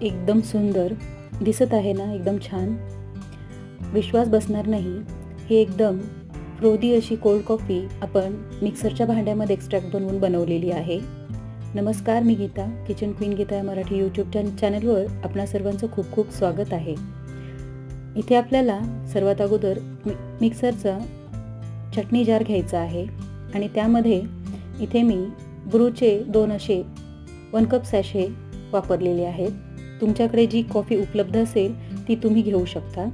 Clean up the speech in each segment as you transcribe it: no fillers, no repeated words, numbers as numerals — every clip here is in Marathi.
एकदम सुंदर दिसत आहे ना, एकदम छान. विश्वास बसणार नाही. हे एकदम फ्रोदी अशी कोल्ड कॉफी आपण मिक्सरच्या भांड्यामध्ये एक्स्ट्रॅक्ट बनवून बनवलेली आहे. नमस्कार, मी गीता, किचन क्वीन गीता या मराठी यूट्यूब चॅनलवर आपणा सर्वांचं खूप खूप स्वागत आहे. इथे आपल्याला सर्वात अगोदर मिक्सरचा चटणी जार घ्यायचा आहे आणि त्यामध्ये इथे मी ब्रूचे 2 असे 1 कप सॅशे वापरलेले आहेत. तुमच्याकडे जी कॉफी उपलब्ध असेल ती तुम्ही घेऊ शकता.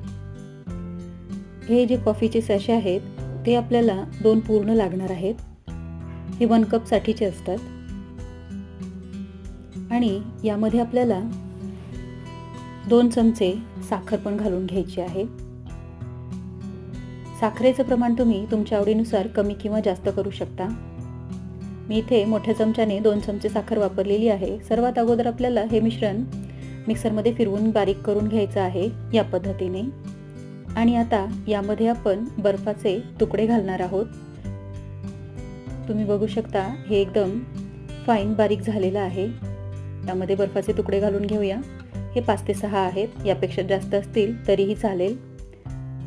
हे जे कॉफीचे सॅशे आहेत ते आपल्याला 2 पूर्ण लागणार आहेत. हे 1 कप साठीचे असतात आणि यामध्ये आपल्याला 2 चमचे साखर पण घालून घ्यायची आहे. साखरेचं प्रमाण तुम्ही तुमच्या आवडीनुसार कमी किंवा जास्त करू शकता. मी इथे मोठ्या चमच्याने 2 चमचे साखर वापरलेली आहे. सर्वात अगोदर आपल्याला हे मिश्रण मिक्सरमध्ये फिरवून बारीक करून घ्यायचं आहे या पद्धतीने. आणि आता यामध्ये आपण बर्फाचे तुकडे घालणार आहोत. तुम्ही बघू शकता हे एकदम फाईन बारीक झालेलं आहे. यामध्ये बर्फाचे तुकडे घालून घेऊया. हे 5 ते 6 आहेत. यापेक्षा जास्त असतील तरीही चालेल.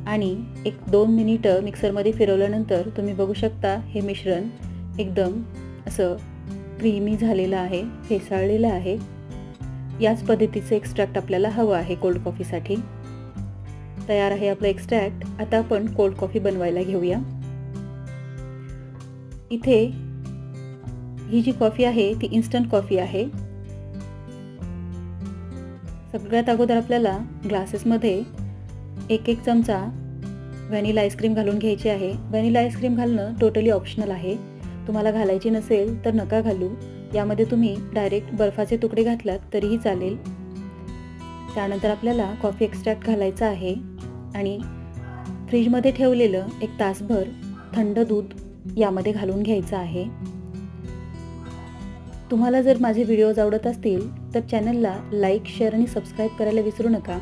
आणि 1-2 मिनिटं मिक्सरमध्ये फिरवल्यानंतर तुम्ही बघू शकता हे मिश्रण एकदम असं क्रीमी झालेलं आहे, फेसाळलेलं आहे. याच पद्धतीचे एक्स्ट्रॅक्ट आपल्याला हवं आहे कोल्ड कॉफीसाठी. तयार आहे आपलं एक्स्ट्रॅक्ट. आता आपण कोल्ड कॉफी बनवायला घेऊया. इथे ही जी कॉफी आहे ती इन्स्टंट कॉफी आहे. सगळ्यात अगोदर आपल्याला ग्लासेसमध्ये 1 चमचा व्हॅनिला आईस्क्रीम घालून घ्यायची आहे. व्हॅनिला आईस्क्रीम घालणं टोटली ऑप्शनल आहे. तुम्हाला घालायची नसेल तर नका घालू. यामध्ये तुम्ही डायरेक्ट बर्फाचे तुकडे घातलात तरीही चालेल. त्यानंतर आपल्याला कॉफी एक्स्ट्रॅक्ट घालायचा आहे आणि फ्रीजमध्ये ठेवलेलं 1 तासभर थंड दूध यामध्ये घालून घ्यायचं आहे. तुम्हाला जर माझे व्हिडिओज आवडत असतील तर चॅनलला लाईक, शेअर आणि सबस्क्राईब करायला विसरू नका.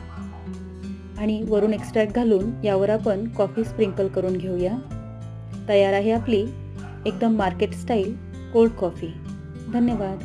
आणि वरून एक्स्ट्रॅक्ट घालून यावर आपण कॉफी स्प्रिंकल करून घेऊया. तयार आहे आपली एकदम मार्केट स्टाईल कोल्ड कॉफी. धन्यवाद.